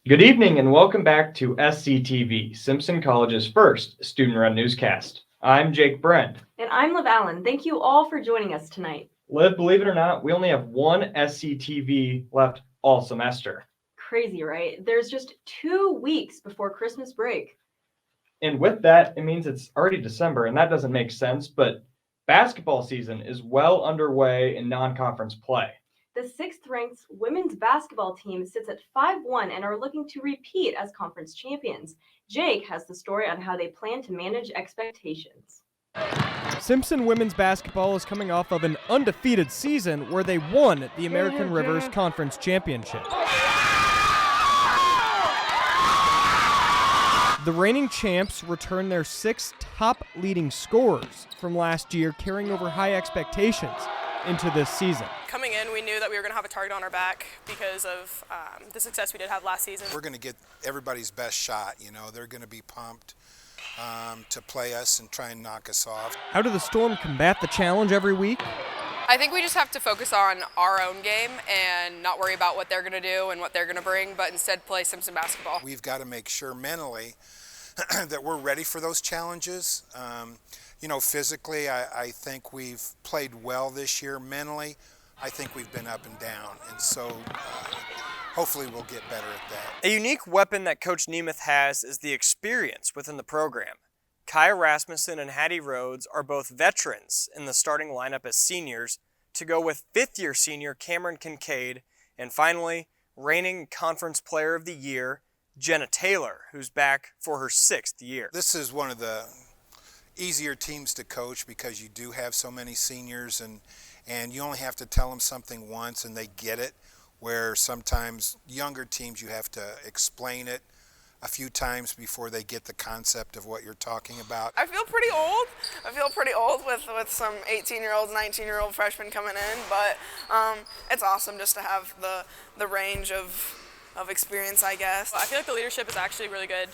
Good evening and welcome back to SCTV, Simpson College's first student-run newscast. I'm Jake Brent. And I'm Liv Allen. Thank you all for joining us tonight. Liv, believe it or not, we only have one SCTV left all semester. Crazy, right? There's just 2 weeks before Christmas break. And with that, it means it's already December, and that doesn't make sense, but basketball season is well underway in non-conference play. The sixth-ranked women's basketball team sits at 5-1 and are looking to repeat as conference champions. Jake has the story on how they plan to manage expectations. Simpson women's basketball is coming off of an undefeated season where they won the American Rivers Conference Championship. The reigning champs return their 6 top leading scorers from last year, carrying over high expectations into this season. Coming in, we knew that we were going to have a target on our back because of the success we did have last season. We're going to get everybody's best shot. They're going to be pumped to play us and try and knock us off. How do the Storm combat the challenge every week? I think we just have to focus on our own game and not worry about what they're going to do and what they're going to bring, but instead play Simpson basketball. We've got to make sure mentally that we're ready for those challenges. Physically, I think we've played well this year. Mentally, I think we've been up and down, and so hopefully we'll get better at that. A unique weapon that Coach Nemeth has is the experience within the program. Kaya Rasmussen and Hattie Rhodes are both veterans in the starting lineup as seniors, to go with fifth-year senior Cameron Kincaid, and finally, reigning Conference Player of the Year, Jenna Taylor, who's back for her 6th year. This is one of the easier teams to coach because you do have so many seniors, and you only have to tell them something once and they get it, where sometimes younger teams you have to explain it a few times before they get the concept of what you're talking about. I feel pretty old. With some 18-year-olds, 19-year-old freshmen coming in, but it's awesome just to have the range of experience, I guess. I feel like the leadership is actually really good.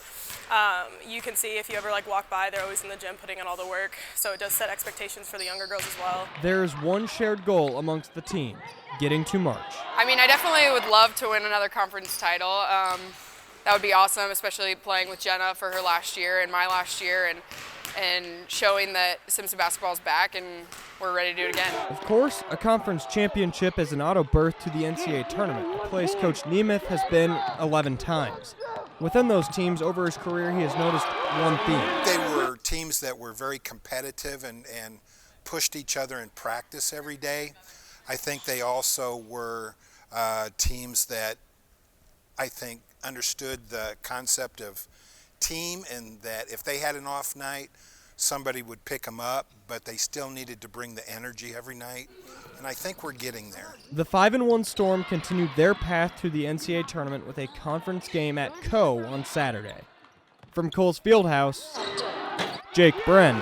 You can see if you ever walk by, they're always in the gym putting in all the work, so it does set expectations for the younger girls as well. There's one shared goal amongst the team, getting to March. I mean, I definitely would love to win another conference title. That would be awesome, especially playing with Jenna for her last year and my last year, and showing that Simpson basketball is back and we're ready to do it again. Of course, a conference championship is an auto berth to the NCAA tournament, a place Coach Nemeth has been 11 times. Within those teams over his career, he has noticed one theme. They were teams that were very competitive and pushed each other in practice every day. I think they also were teams that I think understood the concept of team, and that if they had an off night, somebody would pick them up, but they still needed to bring the energy every night, and I think we're getting there. The 5-1 Storm continued their path to the NCAA tournament with a conference game at Co on Saturday. From Coles Fieldhouse, Jake Bren,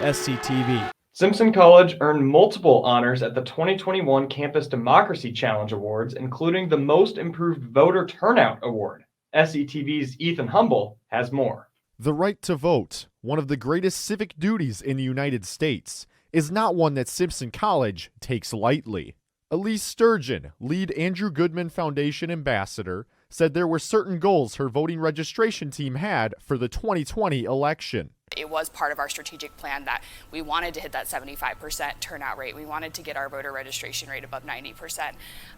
SCTV. Simpson College earned multiple honors at the 2021 Campus Democracy Challenge Awards, including the Most Improved Voter Turnout Award. SCTV's Ethan Humble has more. The right to vote, one of the greatest civic duties in the United States, is not one that Simpson College takes lightly. Elise Sturgeon, lead Andrew Goodman Foundation ambassador, said there were certain goals her voting registration team had for the 2020 election. It was part of our strategic plan that we wanted to hit that 75% turnout rate. We wanted to get our voter registration rate above 90%.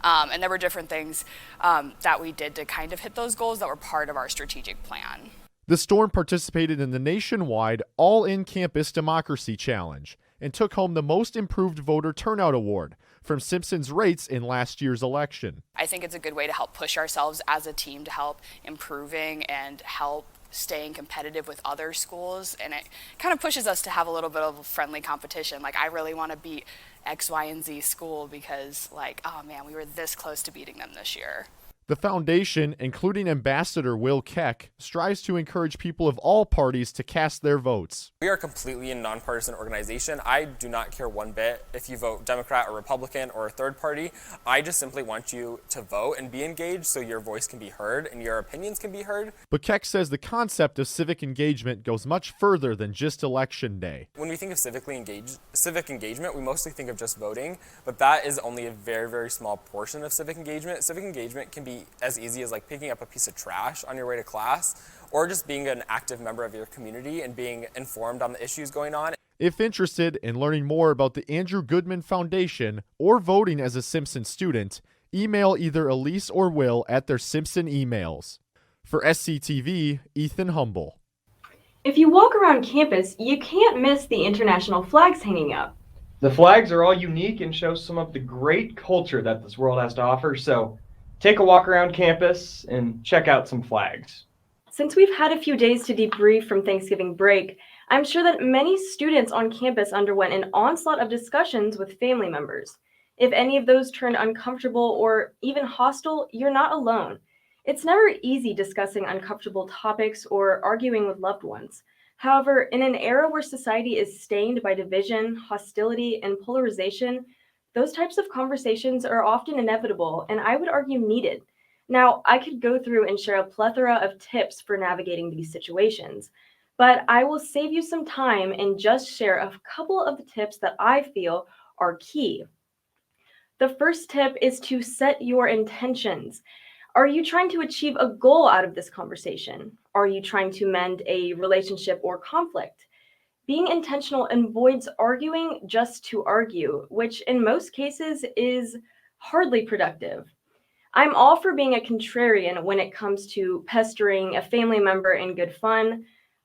And there were different things that we did to kind of hit those goals that were part of our strategic plan. The Storm participated in the nationwide All-In-Campus Democracy Challenge and took home the Most Improved Voter Turnout Award from Simpson's rates in last year's election. I think it's a good way to help push ourselves as a team to help improving and help staying competitive with other schools, and it kind of pushes us to have a little bit of a friendly competition. I really want to beat X, Y, and Z school because oh man, we were this close to beating them this year. The foundation, including Ambassador Will Keck, strives to encourage people of all parties to cast their votes. We are completely a nonpartisan organization. I do not care one bit if you vote Democrat or Republican or a third party. I just simply want you to vote and be engaged so your voice can be heard and your opinions can be heard. But Keck says the concept of civic engagement goes much further than just Election Day. When we think of civic engagement, we mostly think of just voting, but that is only a very, very small portion of civic engagement. Civic engagement can be be as easy as like picking up a piece of trash on your way to class, or just being an active member of your community and being informed on the issues going on. If interested in learning more about the Andrew Goodman Foundation or voting as a Simpson student, email either Elise or Will at their Simpson emails. For SCTV, Ethan Humble. If you walk around campus, you can't miss the international flags hanging up. The flags are all unique and show some of the great culture that this world has to offer, so take a walk around campus and check out some flags. Since we've had a few days to debrief from Thanksgiving break, I'm sure that many students on campus underwent an onslaught of discussions with family members. If any of those turned uncomfortable or even hostile, you're not alone. It's never easy discussing uncomfortable topics or arguing with loved ones. However, in an era where society is stained by division, hostility, and polarization, those types of conversations are often inevitable and I would argue needed. Now, I could go through and share a plethora of tips for navigating these situations, but I will save you some time and just share a couple of the tips that I feel are key. The first tip is to set your intentions. Are you trying to achieve a goal out of this conversation? Are you trying to mend a relationship or conflict? Being intentional avoids arguing just to argue, which in most cases is hardly productive. I'm all for being a contrarian when it comes to pestering a family member in good fun,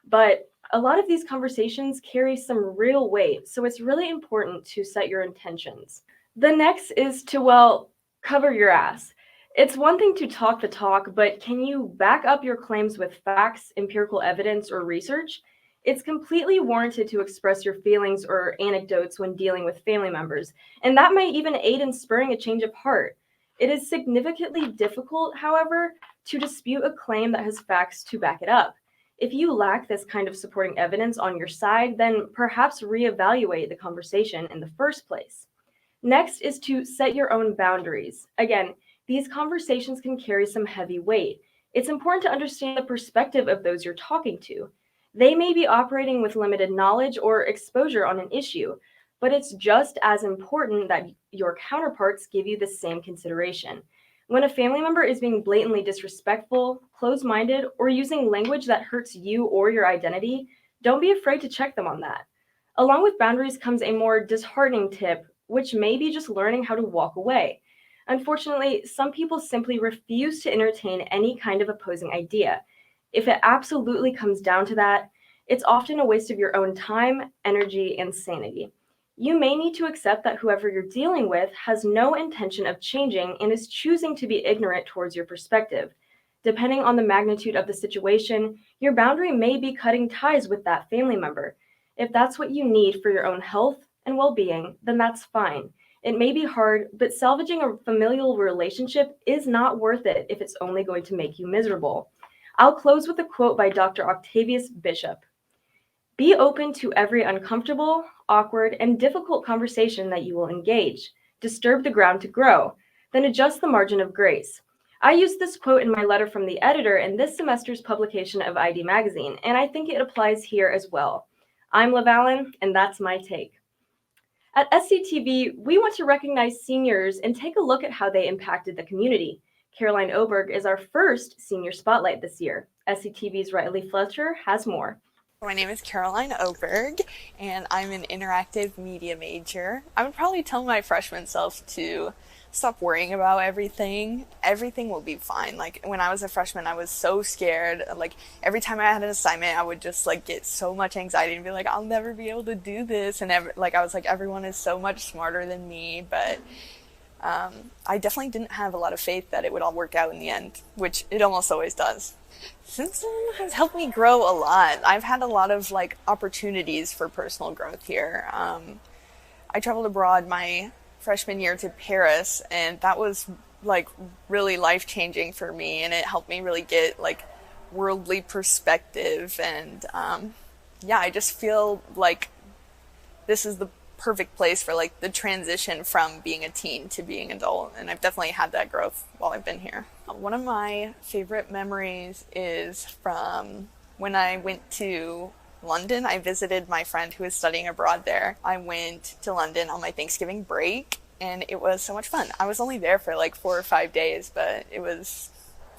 but a lot of these conversations carry some real weight, so it's really important to set your intentions. The next is to, well, cover your ass. It's one thing to talk the talk, but can you back up your claims with facts, empirical evidence, or research? It's completely warranted to express your feelings or anecdotes when dealing with family members, and that may even aid in spurring a change of heart. It is significantly difficult, however, to dispute a claim that has facts to back it up. If you lack this kind of supporting evidence on your side, then perhaps reevaluate the conversation in the first place. Next is to set your own boundaries. Again, these conversations can carry some heavy weight. It's important to understand the perspective of those you're talking to. They may be operating with limited knowledge or exposure on an issue, but it's just as important that your counterparts give you the same consideration. When a family member is being blatantly disrespectful, closed-minded, or using language that hurts you or your identity, don't be afraid to check them on that. Along with boundaries comes a more disheartening tip, which may be just learning how to walk away. Unfortunately, some people simply refuse to entertain any kind of opposing idea. If it absolutely comes down to that, it's often a waste of your own time, energy, and sanity. You may need to accept that whoever you're dealing with has no intention of changing and is choosing to be ignorant towards your perspective. Depending on the magnitude of the situation, your boundary may be cutting ties with that family member. If that's what you need for your own health and well-being, then that's fine. It may be hard, but salvaging a familial relationship is not worth it if it's only going to make you miserable. I'll close with a quote by Dr. Octavius Bishop. Be open to every uncomfortable, awkward, and difficult conversation that you will engage. Disturb the ground to grow, then adjust the margin of grace. I used this quote in my letter from the editor in this semester's publication of ID Magazine, and I think it applies here as well. I'm Liv Allen, and that's my take. At SCTV, we want to recognize seniors and take a look at how they impacted the community. Caroline Oberg is our first senior spotlight this year. SCTV's Riley Fletcher has more. My name is Caroline Oberg, and I'm an interactive media major. I would probably tell my freshman self to stop worrying about everything. Everything will be fine. Like, when I was a freshman, I was so scared. Like, every time I had an assignment, I would just, like, get so much anxiety and be like, I'll never be able to do this. And, I was like, everyone is so much smarter than me. But I definitely didn't have a lot of faith that it would all work out in the end, which it almost always does. Simpson has helped me grow a lot. I've had a lot of like opportunities for personal growth here. I traveled abroad my freshman year to Paris, and that was like really life-changing for me, and it helped me really get like worldly perspective. And yeah, I just feel like this is the perfect place for like the transition from being a teen to being an adult, and I've definitely had that growth while I've been here. One of my favorite memories is from when I went to London. I visited my friend who was studying abroad there. I went to London on my Thanksgiving break, and it was so much fun. I was only there for like 4 or 5 days, but it was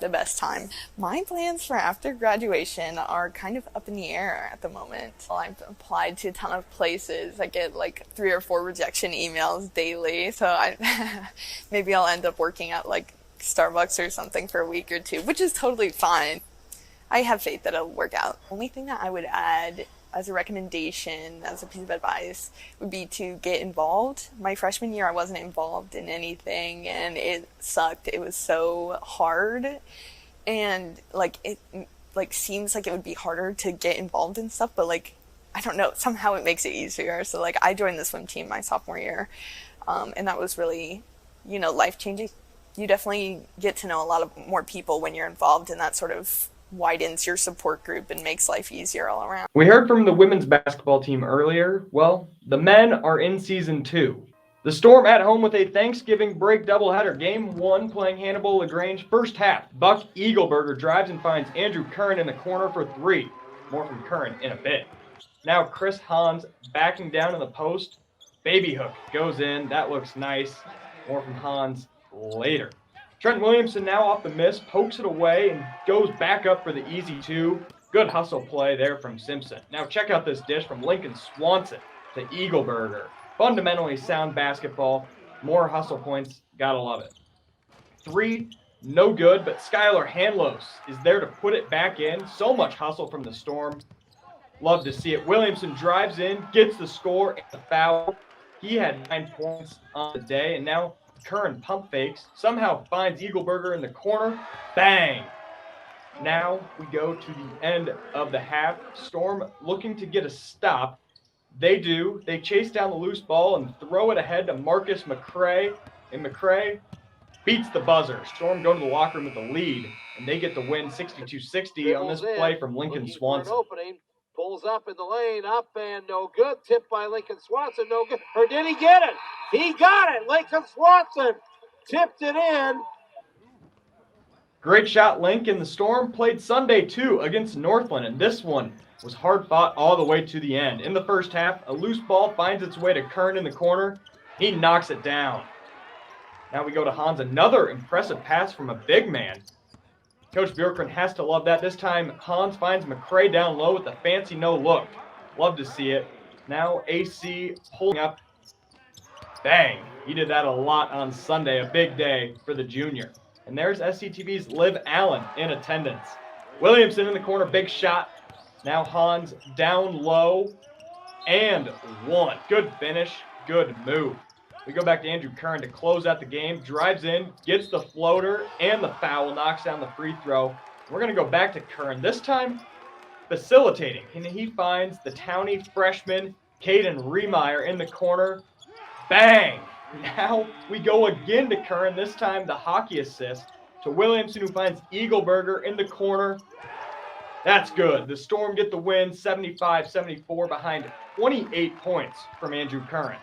the best time. My plans for after graduation are kind of up in the air at the moment. Well, I've applied to a ton of places. I get like 3 or 4 rejection emails daily, so maybe I'll end up working at like Starbucks or something for a week or 2, which is totally fine. I have faith that it'll work out. The only thing that I would add as a recommendation, as a piece of advice, would be to get involved. My freshman year, I wasn't involved in anything, and it sucked. It was so hard, and it seems like it would be harder to get involved in stuff, but I don't know, somehow it makes it easier. So I joined the swim team my sophomore year, and that was really, life-changing. You definitely get to know a lot of more people when you're involved, and that sort of widens your support group and makes life easier all around. We heard from the women's basketball team earlier. Well, the men are in season 2. The Storm at home with a Thanksgiving break doubleheader. Game 1 playing Hannibal LaGrange. First half, Buck Eagleberger drives and finds Andrew Curran in the corner for 3. More from Curran in a bit. Now Chris Hans backing down in the post. Baby hook goes in. That looks nice. More from Hans later. Trent Williamson now off the miss, pokes it away, and goes back up for the easy 2. Good hustle play there from Simpson. Now check out this dish from Lincoln Swanson to Eagleberger. Fundamentally sound basketball. More hustle points. Gotta love it. 3, no good, but Skylar Hanlos is there to put it back in. So much hustle from the Storm. Love to see it. Williamson drives in, gets the score, and the foul. He had 9 points on the day, and now Curran pump fakes, somehow finds Eagleberger in the corner. Bang! Now we go to the end of the half. Storm looking to get a stop. They do. They chase down the loose ball and throw it ahead to Marcus McCray. And McCray beats the buzzer. Storm go to the locker room with the lead, and they get the win 62-60 on this play from Lincoln Swanson. Pulls up in the lane, up and no good. Tipped by Lincoln Swanson, no good. Or did he get it? He got it. Lincoln Swanson tipped it in. Great shot, Link. And the Storm played Sunday, too, against Northland. And this one was hard fought all the way to the end. In the first half, a loose ball finds its way to Kern in the corner. He knocks it down. Now we go to Hans. Another impressive pass from a big man. Coach Bjorkgren has to love that. This time, Hans finds McCray down low with a fancy no-look. Love to see it. Now AC pulling up. Bang. He did that a lot on Sunday. A big day for the junior. And there's SCTV's Liv Allen in attendance. Williamson in the corner. Big shot. Now Hans down low. And 1. Good finish. Good move. We go back to Andrew Curran to close out the game. Drives in, gets the floater and the foul, knocks down the free throw. We're going to go back to Curran, this time facilitating. And he finds the Townie freshman, Caden Remeyer, in the corner. Bang! Now we go again to Curran, this time the hockey assist to Williamson, who finds Eagleberger in the corner. That's good. The Storm get the win, 75-74, behind 28 points from Andrew Curran.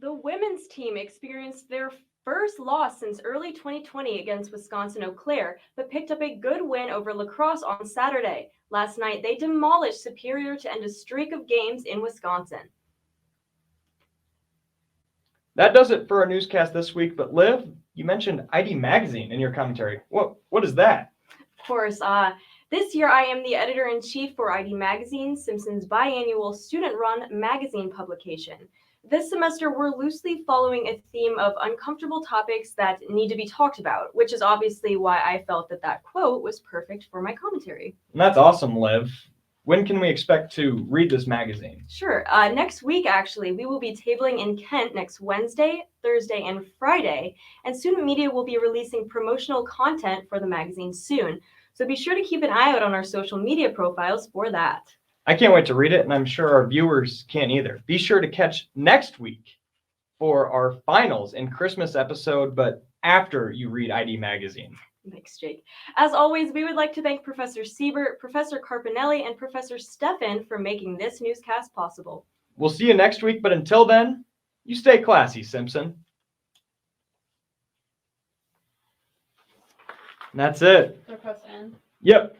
The women's team experienced their first loss since early 2020 against Wisconsin Eau Claire, but picked up a good win over La Crosse on Saturday. Last night, they demolished Superior to end a streak of games in Wisconsin. That does it for our newscast this week, but Liv, you mentioned ID Magazine in your commentary. What is that? Of course, this year I am the editor-in-chief for ID Magazine, Simpson's biannual student-run magazine publication. This semester, we're loosely following a theme of uncomfortable topics that need to be talked about, which is obviously why I felt that quote was perfect for my commentary. And that's awesome, Liv. When can we expect to read this magazine? Sure. Next week, actually, we will be tabling in Kent next Wednesday, Thursday, and Friday, and student media will be releasing promotional content for the magazine soon. So be sure to keep an eye out on our social media profiles for that. I can't wait to read it, and I'm sure our viewers can't either. Be sure to catch next week for our finals and Christmas episode, but after you read ID Magazine. Thanks, Jake. As always, we would like to thank Professor Siebert, Professor Carpinelli, and Professor Steffen for making this newscast possible. We'll see you next week, but until then, you stay classy, Simpson. And that's it. They're supposed to end. Yep.